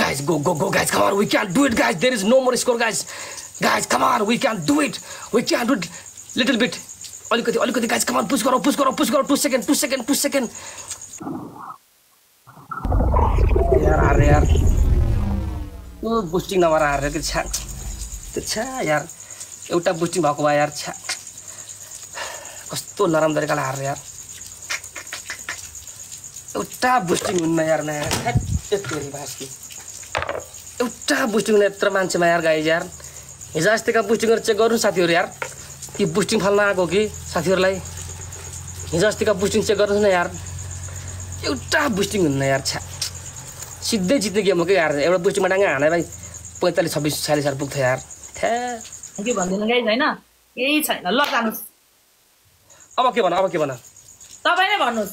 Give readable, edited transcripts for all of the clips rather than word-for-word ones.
guys, go guys, come on, we can do it guys, there is no more score guys, come on, we can do it, little bit, alikati guys, come on, push garo, 2 second. यार त्यो boosting नभएर हारेर के छ्या त्यो छ्या यार एउटा बुस्टिङ भएको भए यार छ्या कस्तो नरम तरिकाले हारेर यार एउटा बुस्टिङ हुन्न यार न यत्रो भास्की एउटा बुस्टिङ हुन यत्रो मान्छेमा यार गाइज यार हिजो अस्तिका बुस्टिङहरु चेक गर्नु साथीहरु यार ती बुस्टिङ फल्न आएको कि साथीहरुलाई हिजो अस्तिका बुस्टिङ चेक गर्नुस् न यार एउटा बुस्टिङ हुन्न यार छ्या सिधै जित्ने गेम हो के यार एउटा बुस्टिङमा डाङ्गा हाने भाइ 45 26 46 हजार पुग्थ्यो यार थ्या के भन्दिनु गाइज हैन केही छैन ल जानुस् अब के भन तपाई नै भन्नुस्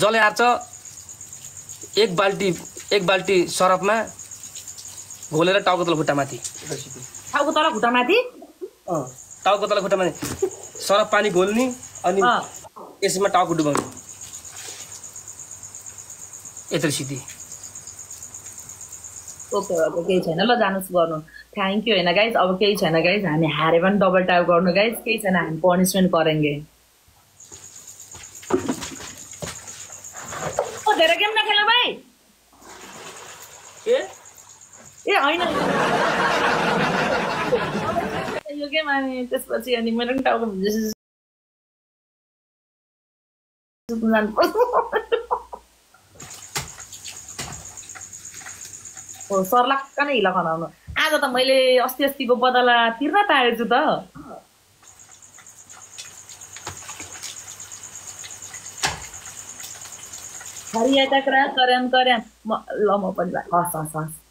जले हार्छ एक बाल्टी सरफमा घोलेर टाउको तल खुट्टामाथि टाउको तल खुट्टामाथि सरफ पानी घोल्नी अनि यसमा टाउको डुबाउनु यत्रो सिधै ओके केही छैन ल जानुस् गर्नु थ्यांक यू हैन गाइज अब केही छैन गाइज हामी हारे पनि डबल टाइप गर्नु गाइज केही छैन हामी पनिशमेन्ट करेंगे ओ धेरै गेम नखेल्नु भाइ ए हैन यो गेम अनि त्यसपछि अनि मेरो टाउको ओ सरलक्क नै हिला खनाउनु आज त मैले अस्तिको बदला तिर्न पाएछु त हरियाका कर्याम ल म पनि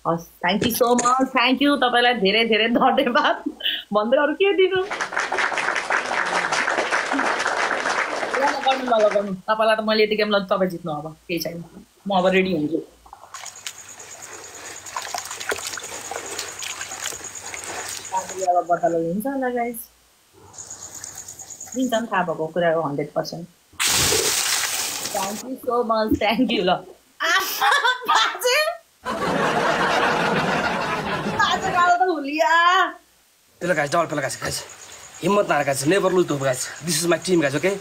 हस् thank you so much thank you तपाईलाई धेरै धेरै धन्यवाद भन्दै अरु के दिनु गर्नु तपाईलाई त मैले यति गेम ल तपाई जित्नु अब केही छैन म अब रेडी हुन्छु अब बदला लिन्छ होला गाइस दिन्छ नि थाहा भएको कुरा हो 100% thank you so much thank you ल बाजे गालो त हुलिया पेला गाइस हिम्मत नहार guys never lose hope guys this is my team guys okay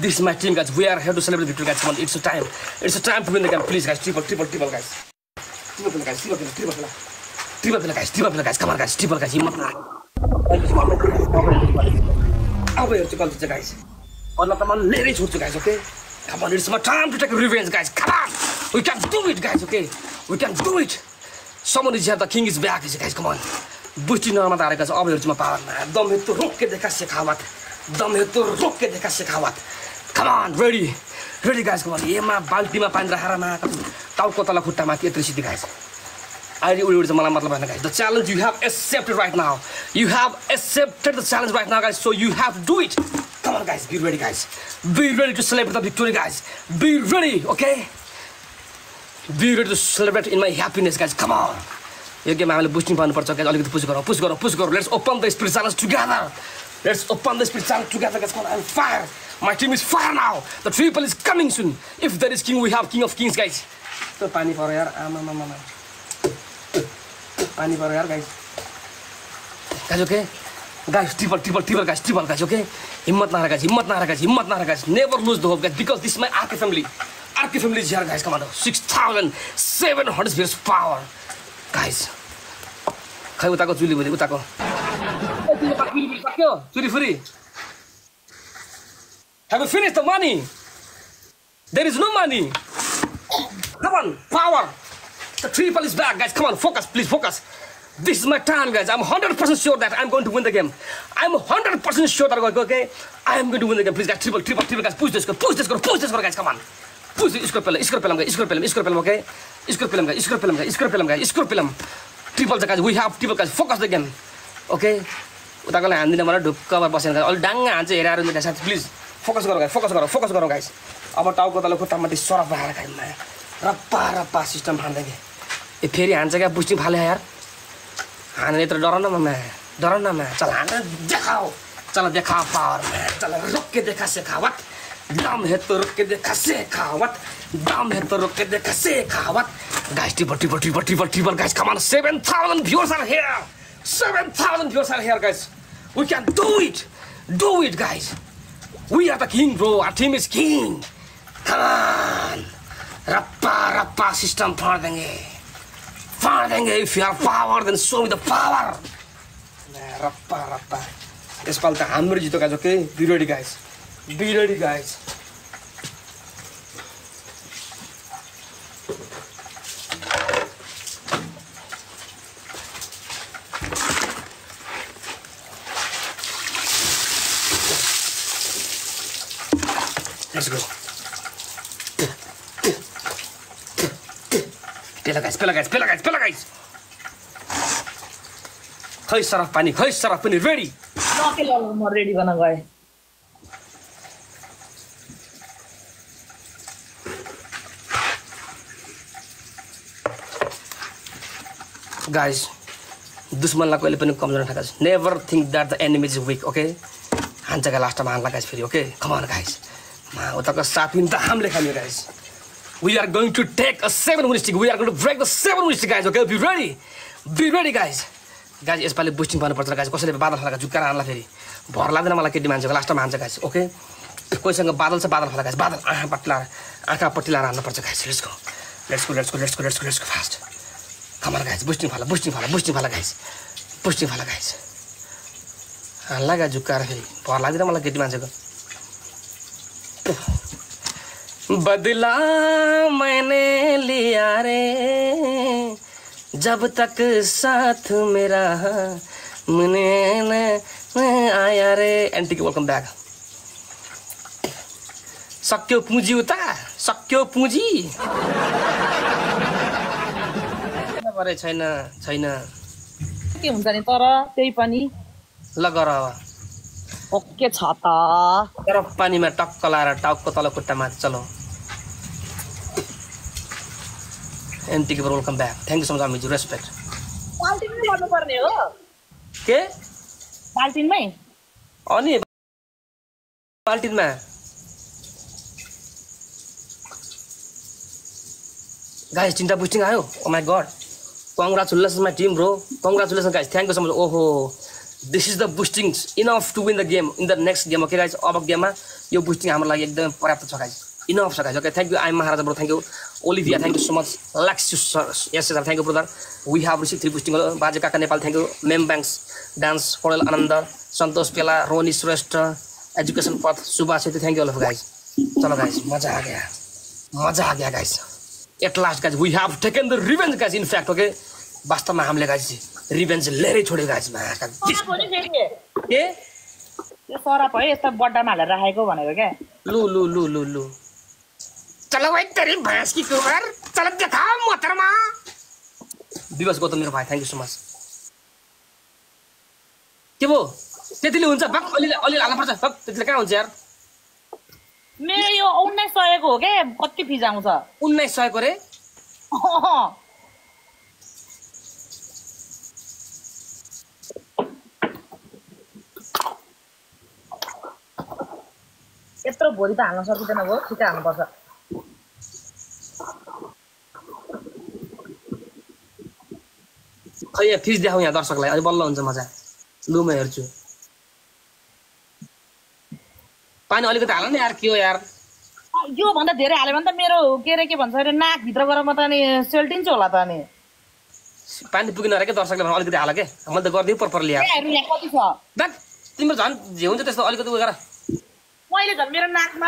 this is my team guys we are here to celebrate victory guys come on it's a time to win the game please guys triple guys triple guys come on guys triple guys हिम्मत नहार अब हेर्छु गल्ती चाहिँ guys अन्न त म लिएरै छोड्छु guys okay come on it's my time to take revenge guys come on we can do it guys okay we can do it someone is here the king is back guys come on बुस्टिङ नरमा त हारेको छ अब हेर्छु म पावरमा दम है तो रोक के देखा Shekhawat come on ready guys come on एमा बाल्टीमा पानी राखेर मा टाउको तल खुट्टामाथि यत्रो सिधै गाइस अहिले उडी चाहिँ मलाई मतलब हैन guys the challenge you have accepted right now you have accepted the challenge right now guys so you have to do it come on guys be ready to celebrate the victory guys be ready okay be ready to celebrate in my happiness guys come on यो game हामीले boosting पाउनु पर्छ guys अलिकति push गरौ let's open the spirit challenge together guys come on I'm fire my team is fire now the triple is coming soon if there is king we have king of kings guys तो पानी पर्यो यार आमा पानी पर्यो यार guys okay guys triple guys okay हिम्मत नहार guys never lose the hope guys because this is my RK family is here guys come on 6700 spheres power guys खै उताको चुली भने उताको चुली free have you finished the money there is no money come on power the triple is back guys come on please focus this is my time guys I'm 100% sure that I'm going to win the game I'm 100% sure that okay I am going to win the game please guys triple guys push this go guys come on push score pelham okay score pelham triple guys we have triple guys focus the game okay उताको लाई हान्दिन मलाई ढुक्कमा बसेन guys अलि डाङ्गा हान्छ हेरेर नि guys please focus गरौ guys अब टाउको तल खुट्टामा त्यो सरफ राखेर गाइस रप्पा सिस्टम हान्दै के फेरि हान्छ क्या बुस्टिङ फाले यार हाने यत्रो डर न म चल हान देखाओ चल देखा पावर चल रोक के देखा शेखावत दम है तो रोक के देखा Shekhawat Guys, triple, guys, come on, 7,000 viewers are here. 7,000 viewers are here, guys. We can do it, guys. We are the king, bro. Our team is king. Come on. Rappa system फाड़ देंगे. If you have power, then show me the power. Rappa. यसपालि त हाम्रो जितो guys, okay? Be ready, guys. Let's go. Pela guys. Khoi saraf pani, ready. Okay, I'm ready gonna go. Guys, दुश्मनलाई कहिले पनि कमजोर नठानुस्. Never think that the enemy is weak, okay? हान्छका last time हान्ला guys फेरि, okay? Come on guys. उताको 7 win त हामीले खाने guys. We are going to take a 7-win streak. We are going to break the 7-win streak, guys. Okay, be ready, guys. Guys, यसपालि boosting गर्नुपर्छ guys. कसैले बादल फलाका जुक्का हान्ला फेरि भर लाग्दैन मलाई केटी मान्छेको लास्ट टाइम हान्छ guys. Okay? कोहीसँग बादल छ बादल फला guys. बादल आँखा पट्टिला हान्नुपर्छ guys. Let's go fast. Come on guys, boosting fala guys. हान्ला guys जुक्का फेरि भर लाग्दैन मलाई केटी मान्छेको. बदला मैंने लिया रे जब तक साथ मेरा मने आया रे. Antique welcome back. सक्यो पुँजी उता सक्यो पुँजी गरे छैन के हुन्छ नि तर त्यही पनि ल गर ओके छ त तर पानीमा टक्क लाएर टाउको तल खुट्टामा चलो. एन्टिक welcome back. Thank you so much अमिज. रेस्पेक्ट. बाल्टिनमै गर्नु पर्ने हो के बाल्टिनमै अनि बाल्टिनमा गाइस तिनटा बुस्टिङ आयो. Oh my god, congratulations my team bro. Congratulations guys, thank you so much. Oh, this is the boosting enough to win the game in the next game. Okay guys, अब गेममा यो boosting हाम्रो लागि एकदम पर्याप्त छ guys. Enough छ guys. Okay, thank you. I'm Maharaja bro. Thank you. Olivia, thank you so much. Lexius, yes sir, thank you brother. We have received 3 boosting. Baje Kaka Nepal, thank you. Mem Banks, Dance, Porel Ananda, Santosh Pela, Roni Shrestha, Education Path, Subhash, thank you all of you guys. Chalo guys, मजा आ गया guys. At last guys, we have taken the revenge guys. In fact, okay, वास्तवमा हामीले guys revenge लिएरै छोड्यो guys. के यो सराप है यस्तो बड्डामा हालेर राखेको भनेको के. लु चलो भाइ तेरी भैंस की कुबर चल देखा मोहतरमा. दिवस गौतम मेरो भाइ, थ्याङ्क यू सो मच. के भो त्यतिले हुन्छ बक अलि हाल्नु पर्छ. बक त्यतिले कहाँ हुन्छ यार. मेरो यो 1900 को हो के कति फिज आउँछ 1900 को रे. यत्रो भोलि त हाल्न सकिँदैन भयो. छिटो हाल्नुपर्छ. खै यहाँ फिज देखाउँ यहाँ दर्शकलाई अलि बल्ल हुन्छ मजा. लु म हेर्छु. पानी अलिकति हाल न यार. के हो यार यो भन्दा धेरै हाल्यो भने त मेरो के भन्छ अरे नाक भित्र गएर म त अनि सेल्टिन्छ होला त. अनि पानी पुगिन रे के दर्शकले भने अलिकति हाल के. मैले त गर्दिउ परले यार. कति छ बट तिम्रो झन् जे हुन्छ त्यस्तो अलिकति उ गर. मैले झन् मेरो नाकमा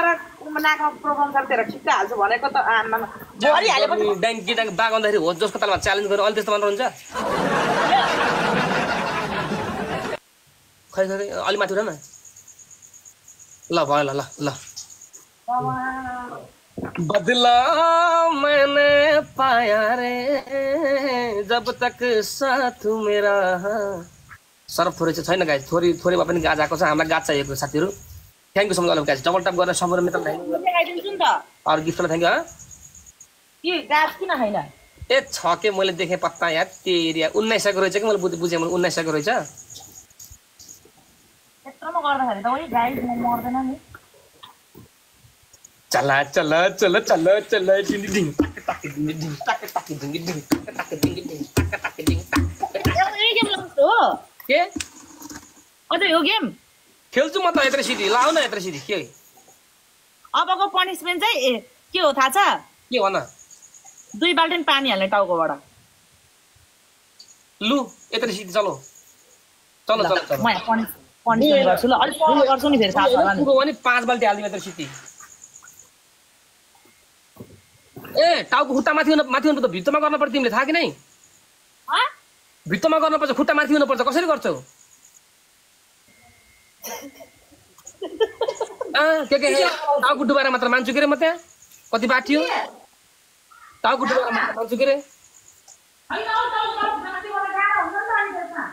प्रोग्राम गर्दै ठिक्क हाल्छु भनेको त भरि हालेपछि डाङ्की बाग आउँदाखेरि हो जसको तलमा च्यालेन्ज गरेर अलि त्यस्तो मात्र हुन्छ. खै अलि माथि उठ न. ल भयो ल बदला मैंने पाया रे जब तक साथ मेरा. सर्फ थोरै चाहिँ छैन गाइस. थोरै भए पनि गाज आएको छ. हामीलाई गाज चाहिएको साथीहरू. Thank you so much guys. Double tap गरेर सम्पूर्ण मित्रलाई दिन्छु नि त. अरु गिफ्टलाई थ्याङ्क यू. के गाज किन हैन ए छ के मैले देखे पत्ता यार. तेरिया 1900 को रहेछ कि मैले बुझे मैले 1900 को रहेछ. यत्रोमा गर्दाखेरि त ओइ गाइस म मर्दैन नि. चला डिङ यही गेम लाउँछु हो के अझ यो गेम खेल्छु म त यत्रो सिधी लाउ न यत्रो सिधी के अबको पनिसमेन्ट चाहिँ के हो थाहा छ के भन 2 बाल्टिन पानी हाल्ने टाउकोबाट लु यत्रो सिधी चलो चलो चलो चलो म पनिसमेन्ट गर्छु ल अलि पढ्नु गर्छु नि फेरि थाहा छ होला नि भने 5 बाल्टी हाल्दिम यत्रो सिधी ए टाउको खुट्टा माथि हुनु त भित्तामा गर्न पर्छ तिमीले थाहा कि नै भित्तामा गर्न पर्छ खुट्टा माथि हुनु पर्छ कसरी गर्छौ के टाउको डुबाएर मात्र मान्छु के रे म त्यहाँ कति बाटियो टाउको डुबाएर मात्र मान्छु के रे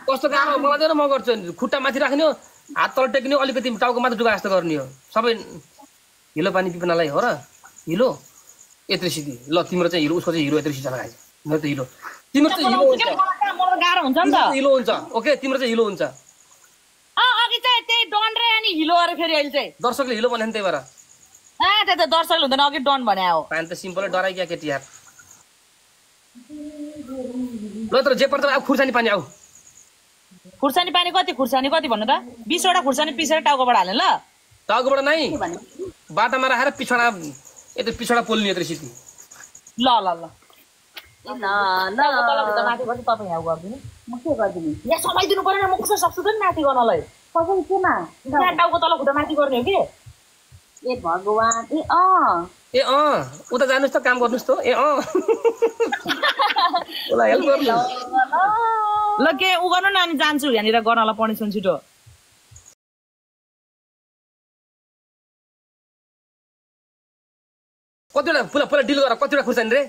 कस्तो गाह्रो मलाई दिएर म गर्छु खुट्टा माथि राख्ने हो हात तल टेक्ने हो अलिकति टाउको मात्र डुबा जस्तो गर्ने हो सबै हिलो पानी पिपनालाई हो र हिलो यत्रो सिधी ल तिम्रो चाहिँ हिलो उसको चाहिँ हिलो यत्रो सिधी लगाएछ मेरो त हिलो तिम्रो चाहिँ हिलो हुन्छ मलाई गाह्रो हुन्छ नि त हिलो हुन्छ ओके तिम्रो चाहिँ हिलो हुन्छ अघि चाहिँ त्यही डन रे अनि हिलो अरे फेरि अहिले चाहिँ दर्शकले हिलो भने त्यही भएर त्यही त दर्शकले हुँदैन अघि डन भने हो पानी त सिम्पलै डराइ क्या केटी यार ल तर जे पर्छ अब खुर्सानी पानी आऊ खुर्सानी पानी कति भन्नु त 20 वटा खुर्सानी पिसेर टाउकोबाट हाल्ने ल टाउकोबाट नै बाटामा राखेर पिछडा यता पिछडा पोल्ने यत्रो सिधी ल ल ल माथि गर्छु तपाईँ यहाँ गरिदिनु म के गरिदिनु यहाँ समाइदिनु परेन म कसरी सक्छु त माथि गर्नलाई कसरी केमा यहाँ टाउको तल खुट्टा माथि गर्ने हो कि ए भगवान् ए उता जानुस् त काम गर्नुस् त ए उसलाई हेल्प गर्नु ल के उ गर्नु न अनि जान्छु यहाँनिर गर्नलाई पनिसमेन्ट छिटो कतिवटा पुरा डिल गर कतिवटा खुर्सानी रे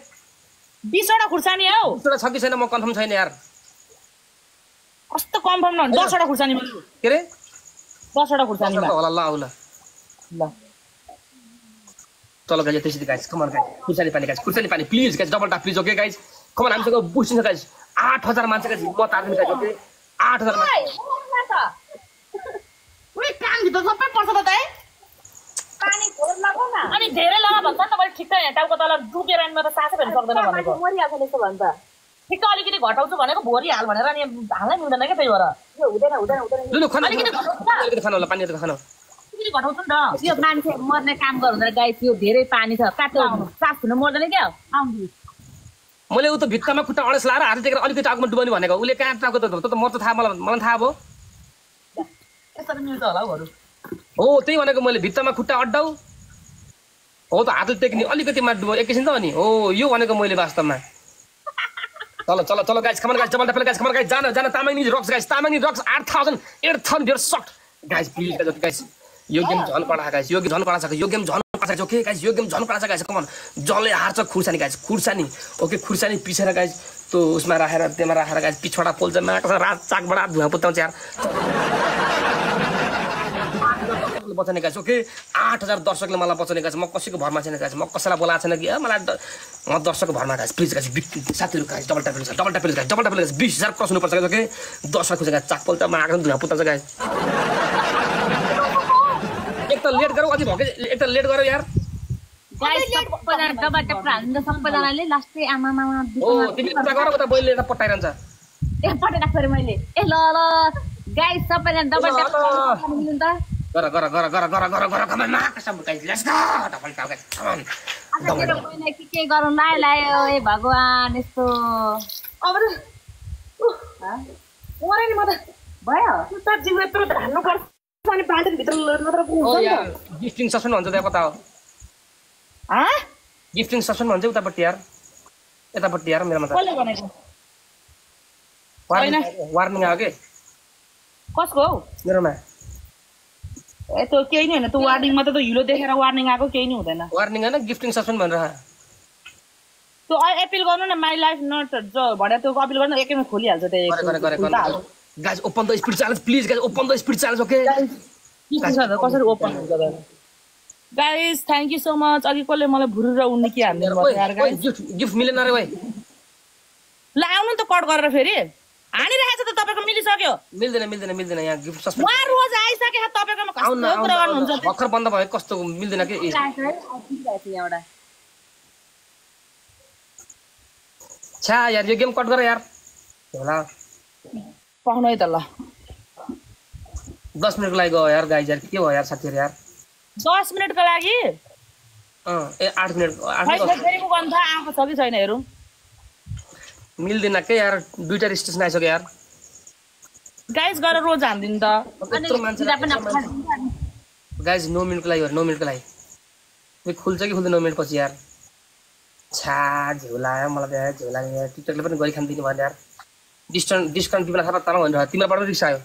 20 वटा खुर्सानी हौ 20 वटा छ कि छैन म कन्फर्म छैन यार कस्तो कन्फर्म न 10 वटा खुर्सानी के रे 10 वटा खुर्सानी होला ल आउ ल चलो गाइस त्यसै गाइस कम अन गाइस खुर्सानी पानी please guys double tap please okay guys come on हामीसँग बुझ्नु गाइस 8000 मान्छे गाइस म तार्दिनु गाइस ओके 8000 मान्छे उही काम भित्र सबै पर्छ त दाइ पानी खोल लगाउ न अनि धेरै लगा भन्छ नि तपाईले ठिक्क यहाँ टाउको तल डुबेर अनि म त सासै फेर्न सक्दैन भनेको मरिहाल्छ त्यस्तो भन्छ ठिक्क अलिकति घटाउँछु भनेको भोरि हाल भनेर अनि हाल्नै मिल्दैन के त्यही भएर यो हुँदैन लु अलिकति खानु होला पानी त खानु अलिकति घटाउँछु नि त यो मान्छे मर्ने काम गर्नुहुँदैन गाइस यो धेरै पानी छ काट्नु आउनु सास हुन मर्दैन क्या आउनु मैले उ त भित्तामा खुट्टा अडेस लाएर हात टेकेर अलिकति टाउकोमा डुबाउने भनेको उले कहाँ टाउको त म त थाहा मलाई थाहा भयो यसरी मिल्छ होला हौ हो त्यही भनेको मैले भित्तामा खुट्टा अड्डाउ हो त हातले टेक्ने अलिकति माथि डुबाउ एकैछिन त अनि हो यो भनेको मैले वास्तवमा चलो guys come on guys double tap guys come on guys जान Tamang rocks guys Tamang rocks 8000 देयर सक्ट गाइस प्लिज गाइस यो गेम झन कडा गाइस यो गेम झन कडा छ यो गेम झन कडा छ ओके गाइस यो गेम झन कडा छ गाइस कमन जले हार्छ खुर्सानी गाइस खुर्सानी ओके खुर्सानी पिसेर गाइस तो उसमा राखेर त्यसमा राखेर गाइस पिछडा पोल्छ माटो रात चाकबाट धुवा पुत्ताउँछ यार बचाउने गाइस ओके 8000 दर्शकले मलाई बचाउने गाइस म कसैको भरमा छैन गाइस म कसैलाई बोलाएको छैन कि मलाई म दर्शकको भरमा गाइस प्लिज गाइस साथीहरु guys double tap guys 20000 cross हुनुपर्छ गाइस ओके दर्शक खुजा गाइस चाक पोल्छ माटो धुवा पुत्ताउँछ गाइस एक त लेट गरौ अझै भके एक त लेट गरौ यार गाइस सबैजना डबल टैप हाल्नु सबैजनाले लास्टै आमा मामा ओ तिमी उता गर उता बोइले त पटाइरन्छ ए पटाइराख फेरि मैले ए ल गाइस सबैजना डबल टैप मिल्नु त गर कमन कसम guys let's go double tap guys come on आज मेरो बहिनी के गरौँ लायो ए भगवान यस्तो अब मरे नि म त भयो त जिउ यत्रो धान्नु पर्छ अनि बाल्टिन भित्र मात्र ओ यार गिफ्टिङ ससन भन्छ त्यहाँ कता हो गिफ्टिङ ससन भन्छ उतापट्टि यार यतापट्टि यार मेरोमा त कसले भनेको वार्निङ आयो के कसको हौ मेरोमा ए त्यो केही नि हैन त्यो वार्निङ मात्र त हिलो देखेर वार्निङ आएको केही नि हुँदैन वार्निङ हैन गिफ्टिङ ससन भनेर त्यो एपिल गर्नु न माइ लाइफ नट जो भने त्यो अपिल गर्नु एकैमा खोलिहाल्छ त्यो guys open the speed challenge please guys open the speed challenge okay कसरी ओपन हुन्छ guys thank you so much अघि कसले मलाई भुरु र उड्ने के हान्दिनु भयो यार गाइस गिफ्ट मिलेन रे भाइ ल आउनु त कट गरेर फेरि हानिरहेछ त तपाईको मिलिसक्यो मिल्दैन यहाँ गिफ्ट सस्पेन्ड म रोज आइसके तपाईकोमा कस्तो कुरा गर्नुहुन्छ भर्खर बन्द भयो कस्तो मिल्दैन के छ्या यार यो गेम कट गर यार होला पाउनु है त ल 10 मिनेटको लागि गयो यार गाइज यार के भयो यार साथीहरु यार 10 मिनेटको लागि ए 8 मिनेट 8 खै फेरिको गन्ध आएको छ कि छैन हेरौँ मिल्दैन के यार दुईटा स्टेसन आइसक्यो यार गाइस गरेर रोज हान्दिनु त यत्रो मान्छे गाइज 9 मिनेटको लागि 9 मिनेटको लागि यो खुल्छ कि खुल्दैन 9 मिनेट पछि यार छा झोला आयो मलाई त झोला टिकटकले पनि गरी खान दिनु भयो यार डिस्काउन्ट दिनु थाहा ताला भनेर तिम्रो बाट रिक्स आयो